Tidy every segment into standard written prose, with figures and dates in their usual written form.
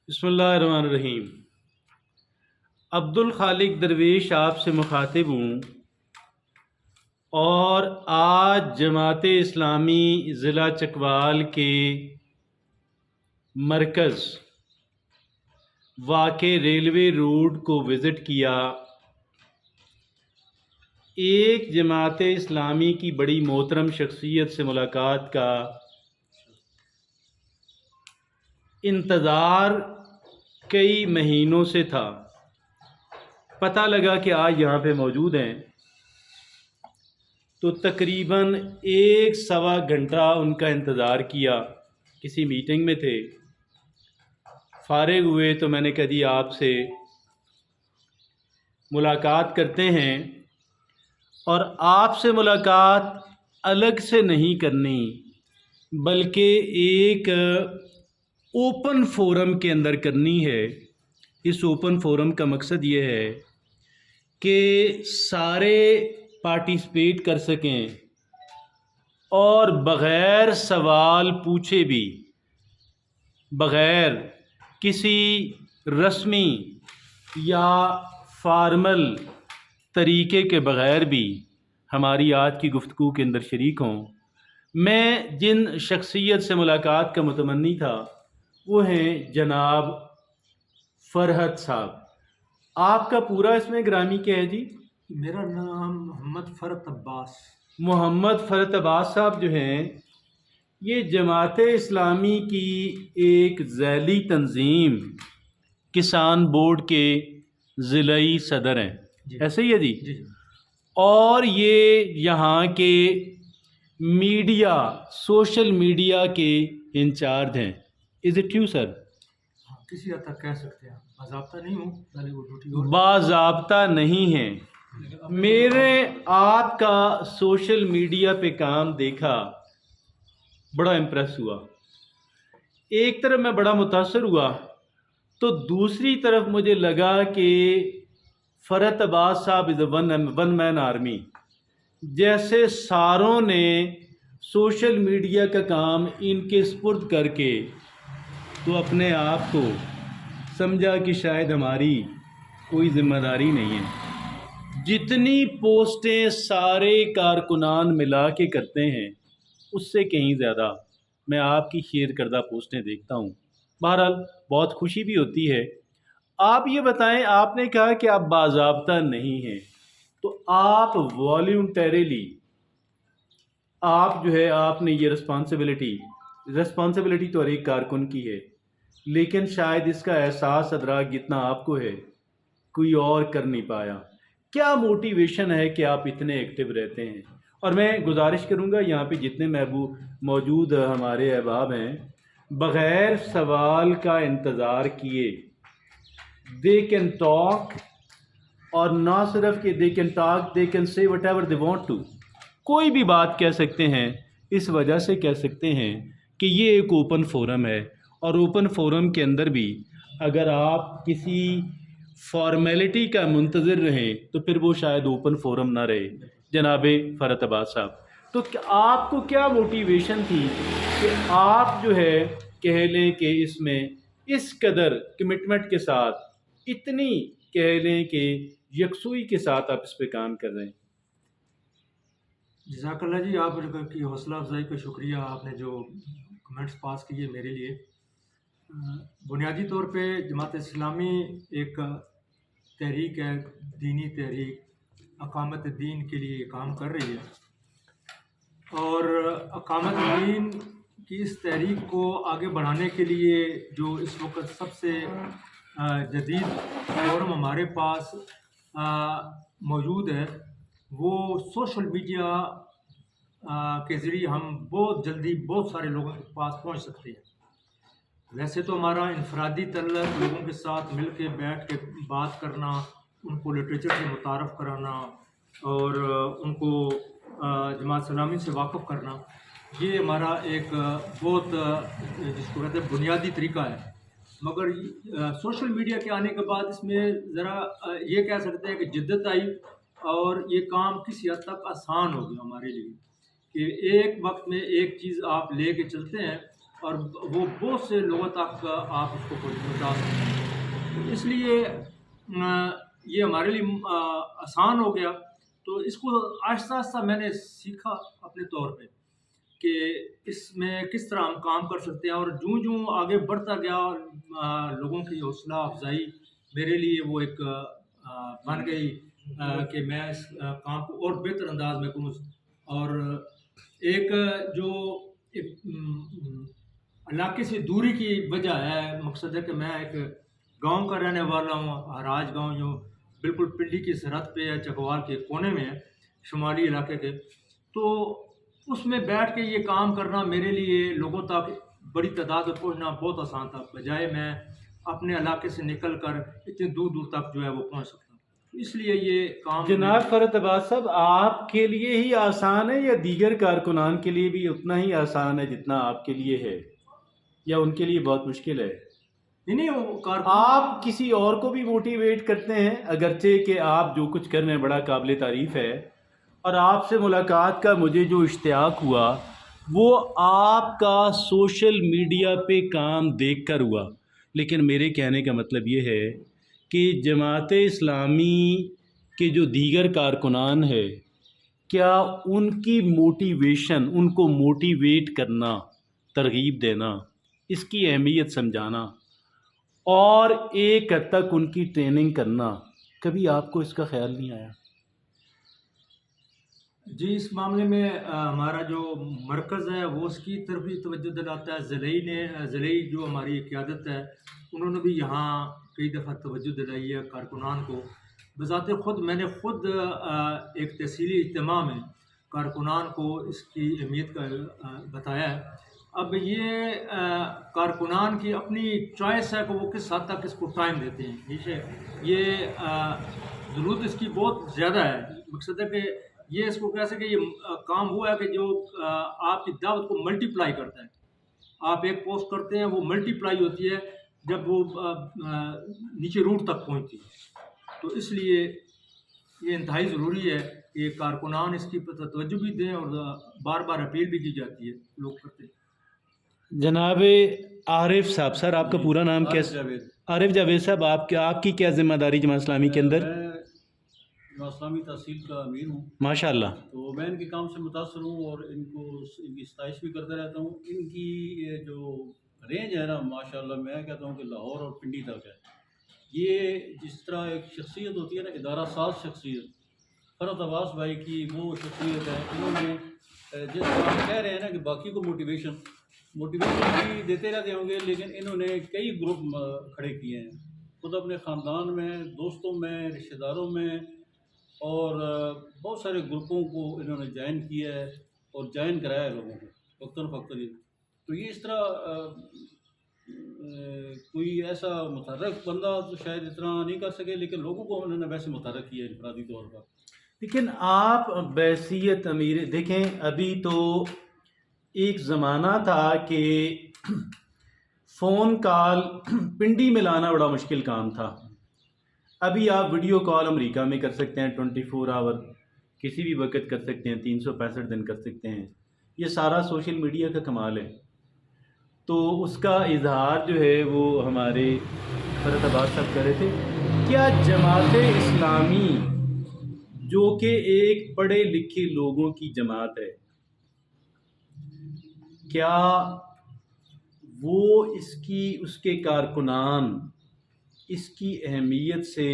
بسم اللہ الرحمن الرحیم۔ عبد الخالق درویش آپ سے مخاطب ہوں اور آج جماعت اسلامی ضلع چکوال کے مرکز واقع ریلوے روڈ کو وزٹ کیا۔ ایک جماعت اسلامی کی بڑی محترم شخصیت سے ملاقات کا انتظار کئی مہینوں سے تھا۔ پتہ لگا کہ آج یہاں پہ موجود ہیں تو تقریباً 1-1.25 گھنٹہ ان کا انتظار کیا۔ کسی میٹنگ میں تھے، فارغ ہوئے تو میں نے کہا جی آپ سے ملاقات کرتے ہیں، اور آپ سے ملاقات الگ سے نہیں کرنی بلکہ ایک اوپن فورم کے اندر کرنی ہے۔ اس اوپن فورم کا مقصد یہ ہے کہ سارے پارٹیسپیٹ کر سکیں اور بغیر سوال پوچھے بھی، بغیر کسی رسمی یا فارمل طریقے کے بغیر بھی ہماری آج کی گفتگو کے اندر شریک ہوں۔ میں جن شخصیت سے ملاقات کا متمنی تھا وہ ہیں جناب فرحت صاحب۔ آپ کا پورا اس میں گرامی کیا ہے جی؟ میرا نام محمد فرحت عباس۔ محمد فرحت عباس صاحب جو ہیں یہ جماعت اسلامی کی ایک ذیلی تنظیم کسان بورڈ کے ضلعی صدر ہیں، ایسے ہی ہے جی؟ جی اور یہ یہاں کے میڈیا، سوشل میڈیا کے انچارج ہیں۔ از اٹ ٹرو سر؟ کسی حد تک کہہ سکتے ہیں، باضابطہ نہیں ہوں، پہلے وہ ڈیوٹی اور باضابطہ نہیں ہیں۔ میرے آپ کا سوشل میڈیا پہ کام دیکھا، بڑا امپریس ہوا۔ ایک طرف میں بڑا متاثر ہوا تو دوسری طرف مجھے لگا کہ فرحت عباس صاحب از اے ون مین آرمی۔ جیسے ساروں نے سوشل میڈیا کا کام ان کے سپرد کر کے تو اپنے آپ کو سمجھا کہ شاید ہماری کوئی ذمہ داری نہیں ہے۔ جتنی پوسٹیں سارے کارکنان ملا کے کرتے ہیں اس سے کہیں زیادہ میں آپ کی شیئر کردہ پوسٹیں دیکھتا ہوں۔ بہرحال بہت خوشی بھی ہوتی ہے۔ آپ یہ بتائیں، آپ نے کہا کہ آپ باضابطہ نہیں ہیں، تو آپ والنٹریلی آپ جو ہے آپ نے یہ رسپانسبلٹی تو ہر ایک کارکن کی ہے، لیکن شاید اس کا احساس ادراک جتنا آپ کو ہے کوئی اور کر نہیں پایا۔ کیا موٹیویشن ہے کہ آپ اتنے ایکٹیو رہتے ہیں؟ اور میں گزارش کروں گا یہاں پہ جتنے موجود ہمارے احباب ہیں، بغیر سوال کا انتظار کیے دے کین ٹاک، اور نہ صرف کہ they can talk, they can say whatever they want to, کوئی بھی بات کہہ سکتے ہیں۔ اس وجہ سے کہہ سکتے ہیں کہ یہ ایک اوپن فورم ہے، اور اوپن فورم کے اندر بھی اگر آپ کسی فارمیلٹی کا منتظر رہیں تو پھر وہ شاید اوپن فورم نہ رہے۔ جناب فرحت عباس صاحب، تو آپ کو کیا موٹیویشن تھی کہ آپ جو ہے کہہ لیں کہ اس میں اس قدر کمٹمنٹ کے ساتھ، اتنی کہہ لیں کہ یکسوئی کے ساتھ آپ اس پہ کام کر رہے ہیں؟ جزاک اللہ جی، آپ کی حوصلہ افزائی کا شکریہ۔ آپ نے جو کمنٹس پاس کیے میرے لیے، بنیادی طور پہ جماعت اسلامی ایک تحریک ہے، دینی تحریک، اقامت دین کے لیے کام کر رہی ہے، اور اقامت دین کی اس تحریک کو آگے بڑھانے کے لیے جو اس وقت سب سے جدید فورم ہمارے پاس موجود ہے وہ سوشل میڈیا کے ذریعے ہم بہت جلدی بہت سارے لوگوں کے پاس پہنچ سکتے ہیں۔ ویسے تو ہمارا انفرادی تعلق لوگوں کے ساتھ مل کے بیٹھ کے بات کرنا، ان کو لٹریچر سے متعارف کرانا اور ان کو جماعت اسلامی سے واقف کرنا، یہ ہمارا ایک بہت جس کو کہتے ہیں بنیادی طریقہ ہے۔ مگر سوشل میڈیا کے آنے کے بعد اس میں ذرا یہ کہہ سکتے ہیں کہ جدت آئی، اور یہ کام کسی حد تک آسان ہو گیا ہمارے لیے کہ ایک وقت میں ایک چیز آپ لے کے چلتے ہیں اور وہ بہت سے لوگوں تک آپ اس کو پہنچا سکتے ہیں. اس لیے یہ ہمارے لیے آسان ہو گیا. تو اس کو آہستہ آہستہ میں نے سیکھا اپنے طور پہ کہ اس میں کس طرح ہم کام کر سکتے ہیں. اور جوں جوں آگے بڑھتا گیا لوگوں کی حوصلہ افزائی میرے لیے وہ ایک بن گئی کہ میں اس کام کو اور بہتر انداز میں کروں. اور ایک جو ایک علاقے سے دوری کی وجہ ہے، مقصد ہے کہ میں ایک گاؤں کا رہنے والا ہوں، ہراج گاؤں جو بالکل پنڈی کی سرحد پہ ہے، چکوال کے کونے میں ہے، شمالی علاقے کے. تو اس میں بیٹھ کے یہ کام کرنا میرے لیے لوگوں تک بڑی تعداد میں پہنچنا بہت آسان تھا، بجائے میں اپنے علاقے سے نکل کر اتنے دور دور تک جو ہے وہ پہنچ سکتا ہوں. اس لیے یہ کام جناب فرحت عباس صاحب، آپ کے لیے ہی آسان ہے یا دیگر کارکنان کے لیے بھی اتنا ہی آسان ہے جتنا آپ کے لیے ہے، یا ان کے لیے بہت مشکل ہے؟ نہیں وہ آپ کسی اور کو بھی موٹیویٹ کرتے ہیں، اگرچہ کہ آپ جو کچھ کر رہے ہیں بڑا قابل تعریف ہے، اور آپ سے ملاقات کا مجھے جو اشتیاق ہوا وہ آپ کا سوشل میڈیا پہ کام دیکھ کر ہوا. لیکن میرے کہنے کا مطلب یہ ہے کہ جماعت اسلامی کے جو دیگر کارکنان ہے، کیا ان کی موٹیویشن، ان کو موٹیویٹ کرنا، ترغیب دینا، اس کی اہمیت سمجھانا اور ایک حد تک ان کی ٹریننگ کرنا، کبھی آپ کو اس کا خیال نہیں آیا؟ جی اس معاملے میں ہمارا جو مرکز ہے وہ اس کی طرف بھی توجہ دلاتا ہے. زلئی جو ہماری قیادت ہے انہوں نے بھی یہاں کئی دفعہ توجہ دلائی ہے کارکنان کو. بذات خود میں نے خود ایک تحصیلی اجتماع میں کارکنان کو اس کی اہمیت کا بتایا ہے. اب یہ کارکنان کی اپنی چوائس ہے کہ وہ کس حد تک اس کو ٹائم دیتے ہیں. ٹھیک ہے، یہ ضرورت اس کی بہت زیادہ ہے. مقصد ہے کہ یہ اس کو کہہ سکے یہ کام ہوا ہے کہ جو آپ کی دعوت کو ملٹی پلائی کرتا ہے. آپ ایک پوسٹ کرتے ہیں وہ ملٹی پلائی ہوتی ہے جب وہ نیچے روٹ تک پہنچتی ہے. تو اس لیے یہ انتہائی ضروری ہے کہ کارکنان اس کی توجہ بھی دیں اور بار بار اپیل بھی کی جاتی ہے، لوگ کرتے ہیں. جناب عارف صاحب، سر آپ کا پورا نام کیسے؟ عارف جاوید صاحب، آپ کی کیا ذمہ داری جماعت اسلامی کے اندر؟ میں جماعت اسلامی تحصیل کا امیر ہوں. ماشاء اللہ. تو میں ان کے کام سے متاثر ہوں اور ان کی ستائش بھی کرتا رہتا ہوں. ان کی یہ جو رینج ہے نا ماشاء اللہ، میں کہتا ہوں کہ لاہور اور پنڈی تک ہے. یہ جس طرح ایک شخصیت ہوتی ہے نا، ادارہ ساز شخصیت، فرحت عباس بھائی کی وہ شخصیت ہے. انہوں نے جس طرح آپ کہہ رہے ہیں نا کہ باقی کو موٹیویشن بھی دیتے رہتے ہوں گے، لیکن انہوں نے کئی گروپ کھڑے کیے ہیں خود اپنے خاندان میں، دوستوں میں، رشتہ داروں میں، اور بہت سارے گروپوں کو انہوں نے جوائن کیا ہے اور جوائن کرایا ہے لوگوں کو وقتاً فوقتاً. تو یہ اس طرح کوئی ایسا متحرک بندہ تو شاید اتنا نہیں کر سکے، لیکن لوگوں کو انہوں نے ویسے متحرک کیا ہے انفرادی طور پر. لیکن آپ بحیثیت امیر دیکھیں، ابھی تو ایک زمانہ تھا کہ فون کال پنڈی میں لانا بڑا مشکل کام تھا. ابھی آپ ویڈیو کال امریکہ میں کر سکتے ہیں 24 آور، کسی بھی وقت کر سکتے ہیں، 365 دن کر سکتے ہیں. یہ سارا سوشل میڈیا کا کمال ہے. تو اس کا اظہار جو ہے وہ ہمارے فرحت عباس صاحب کر رہے تھے. کیا جماعت اسلامی جو کہ ایک پڑھے لکھے لوگوں کی جماعت ہے، کیا وہ اس کے کارکنان اس کی اہمیت سے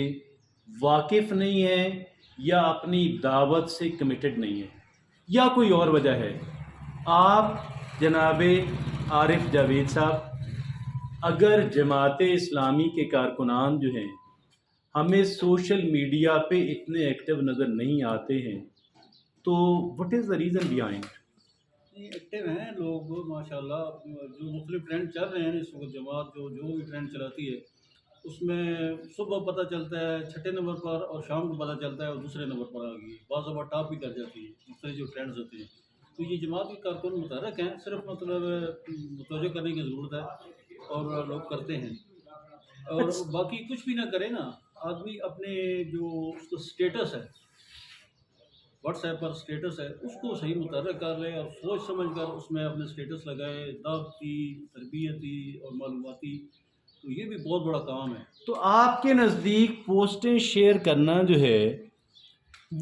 واقف نہیں ہیں، یا اپنی دعوت سے کمیٹڈ نہیں ہیں، یا کوئی اور وجہ ہے؟ آپ جناب عارف جاوید صاحب، اگر جماعت اسلامی کے کارکنان جو ہیں ہمیں سوشل میڈیا پہ اتنے ایکٹیو نظر نہیں آتے ہیں، تو what is the reason behind? Active ہیں لوگ ماشاء اللہ. جو مختلف ٹرینڈ چل رہے ہیں اس وقت، جماعت جو بھی ٹرینڈ چلاتی ہے اس میں صبح پتہ چلتا ہے 6 نمبر پر، اور شام کو پتہ چلتا ہے اور دوسرے نمبر پر آ گئی. بعض دفعہ ٹاپ بھی کر جاتی ہے. مختلف جو ٹرینڈز ہوتے ہیں، تو یہ جماعت کے کارکن متحرک ہیں. صرف مطلب متوجہ کرنے کی ضرورت ہے اور لوگ کرتے ہیں. اور باقی کچھ بھی نہ کرے نا، آدمی اپنے جو اس کا اسٹیٹس ہے واٹس ایپ پر اسٹیٹس ہے اس کو صحیح متحرک کر لے اور سوچ سمجھ کر اس میں اپنے اسٹیٹس لگائے، دعوتی، تربیتی اور معلوماتی، تو یہ بھی بہت بڑا کام ہے۔ تو آپ کے نزدیک پوسٹیں شیئر کرنا جو ہے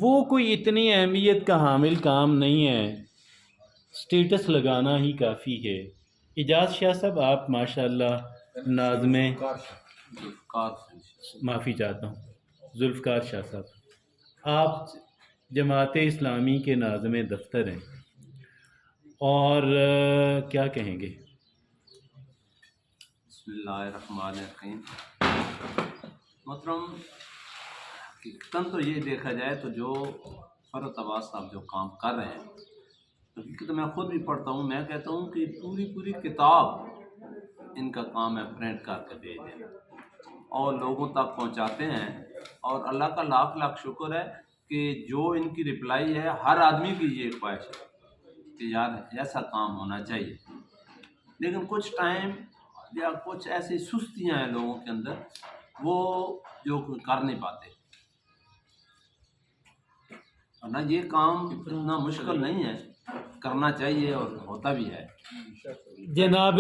وہ کوئی اتنی اہمیت کا حامل کام نہیں ہے، اسٹیٹس لگانا ہی کافی ہے۔ اعجاز شاہ صاحب، آپ ماشاءاللہ ناظمیں، معافی چاہتا ہوں، ذوالفقار شاہ صاحب، آپ جماعت اسلامی کے ناظم دفتر ہیں، اور کیا کہیں گے؟ بسم اللہ الرحمن الرحیم۔ محترم، حقیقتاً تو یہ دیکھا جائے تو جو فرحت عباس صاحب جو کام کر رہے ہیں، حقیقت میں خود بھی پڑھتا ہوں، میں کہتا ہوں کہ پوری کتاب ان کا کام ہے پرنٹ کر کے بھیج دینا اور لوگوں تک پہنچاتے ہیں، اور اللہ کا لاکھ لاکھ شکر ہے کہ جو ان کی رپلائی ہے، ہر آدمی کی یہ خواہش ہے کہ یار ایسا کام ہونا چاہیے، لیکن کچھ ٹائم یا کچھ ایسی سستیاں ہیں لوگوں کے اندر، وہ جو کر نہیں پاتے، ورنہ یہ کام اتنا مشکل نہیں ہے، کرنا چاہیے اور ہوتا بھی ہے۔ جناب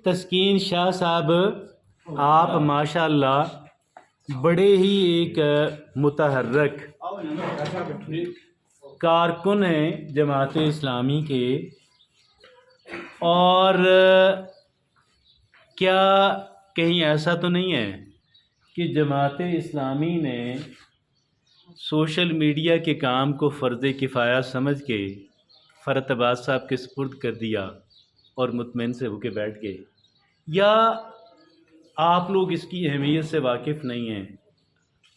تسکین شاہ صاحب، آپ ماشاءاللہ بڑے ہی ایک متحرک کارکن ہیں جماعت اسلامی کے، اور کیا کہیں ایسا تو نہیں ہے کہ جماعت اسلامی نے سوشل میڈیا کے کام کو فرض کفایہ سمجھ کے فرحت عباس صاحب کے سپرد کر دیا اور مطمئن سے ہو کے بیٹھ گئے، یا آپ لوگ اس کی اہمیت سے واقف نہیں ہیں،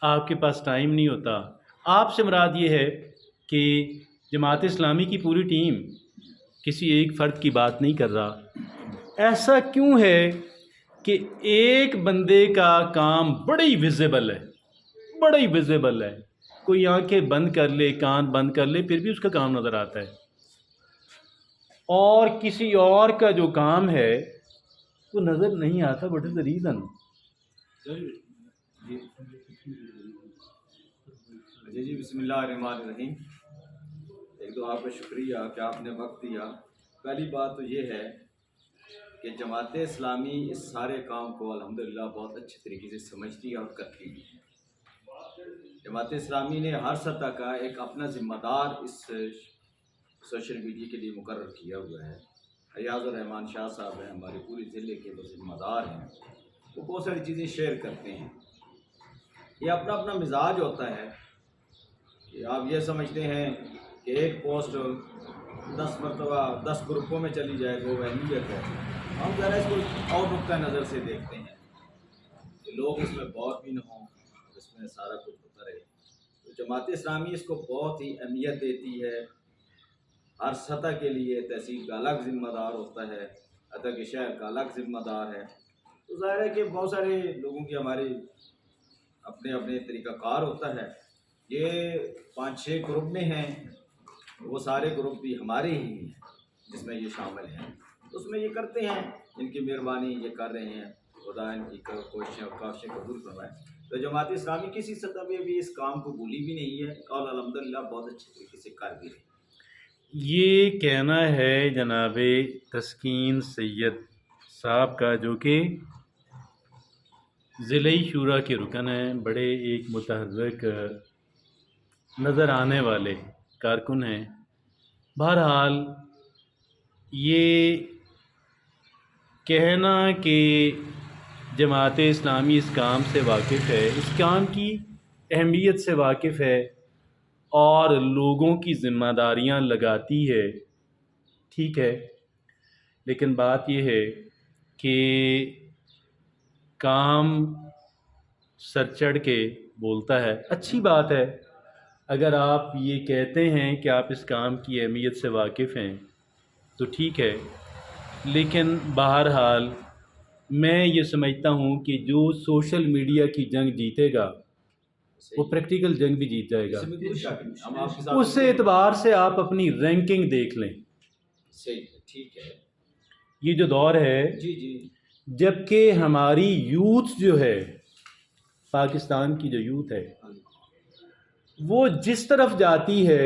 آپ کے پاس ٹائم نہیں ہوتا؟ آپ سے مراد یہ ہے کہ جماعت اسلامی کی پوری ٹیم کسی ایک فرد کی بات نہیں کر رہا، ایسا کیوں ہے کہ ایک بندے کا کام بڑی ویزیبل ہے، کوئی آنکھیں بند کر لے، کان بند کر لے، پھر بھی اس کا کام نظر آتا ہے، اور کسی اور کا جو کام ہے وہ نظر نہیں آتا؟ What is the reason? جی بسم اللہ الرحمن الرحیم۔ ایک تو آپ کا شکریہ کہ آپ نے وقت دیا۔ پہلی بات تو یہ ہے کہ جماعت اسلامی اس سارے کام کو الحمدللہ بہت اچھے طریقے سے سمجھتی ہے اور کرتی بھی ہے۔ جماعت اسلامی نے ہر سطح کا ایک اپنا ذمہ دار اس سوشل میڈیا کے لیے مقرر کیا ہوا ہے۔ ایاز الرحمان شاہ صاحب ہیں، ہمارے پورے ضلع کے وہ ذمہ دار ہیں، وہ بہت ساری چیزیں شیئر کرتے ہیں۔ یہ اپنا اپنا مزاج ہوتا ہے کہ آپ یہ سمجھتے ہیں کہ ایک پوسٹ 10 مرتبہ 10 گروپوں میں چلی جائے تو وہ اہمیت ہے۔ ہم ذرا اس کو اور نقطۂ نظر سے دیکھتے ہیں کہ لوگ اس میں بور بھی نہ ہوں، اس میں سارا کچھ ہوتا رہے۔ تو جماعت اسلامی اس کو بہت ہی اہمیت دیتی ہے، ہر سطح کے لیے تحصیل کا الگ ذمہ دار ہوتا ہے، عطا کے شہر کا الگ ذمہ دار ہے۔ تو ظاہر ہے کہ بہت سارے لوگوں کی ہمارے اپنے اپنے طریقہ کار ہوتا ہے۔ یہ 5-6 گروپ میں ہیں، وہ سارے گروپ بھی ہمارے ہی ہیں جس میں یہ شامل ہیں، اس میں یہ کرتے ہیں، ان کی مہربانی یہ کر رہے ہیں، خدا ان کی کوششیں اور کاوشیں قبول کروائے۔ تو جماعت اسلامی کسی سطح پہ بھی اس کام کو بھولی بھی نہیں ہے اور الحمدللہ بہت اچھے طریقے سے کر بھی رہے ہیں۔ یہ کہنا ہے جناب تسکین سید صاحب کا، جو کہ ضلعی شورا کے رکن ہیں، بڑے ایک متحرک نظر آنے والے کارکن ہیں۔ بہرحال یہ کہنا کہ جماعت اسلامی اس کام سے واقف ہے، اس کام کی اہمیت سے واقف ہے اور لوگوں کی ذمہ داریاں لگاتی ہے، ٹھیک ہے، لیکن بات یہ ہے کہ کام سر چڑھ کے بولتا ہے۔ اچھی بات ہے اگر آپ یہ کہتے ہیں کہ آپ اس کام کی اہمیت سے واقف ہیں تو ٹھیک ہے، لیکن بہرحال میں یہ سمجھتا ہوں کہ جو سوشل میڈیا کی جنگ جیتے گا وہ پریکٹیکل جنگ بھی جیت جائے گا۔ اس میں کوئی شک نہیں، ہم آپ کے ساتھ اس اعتبار سے آپ اپنی رینکنگ دیکھ لیں۔ صحیح ہے، ٹھیک ہے، یہ جو دور ہے، جی جی جب کہ ہماری یوتھ جو ہے، پاکستان کی جو یوتھ ہے، وہ جس طرف جاتی ہے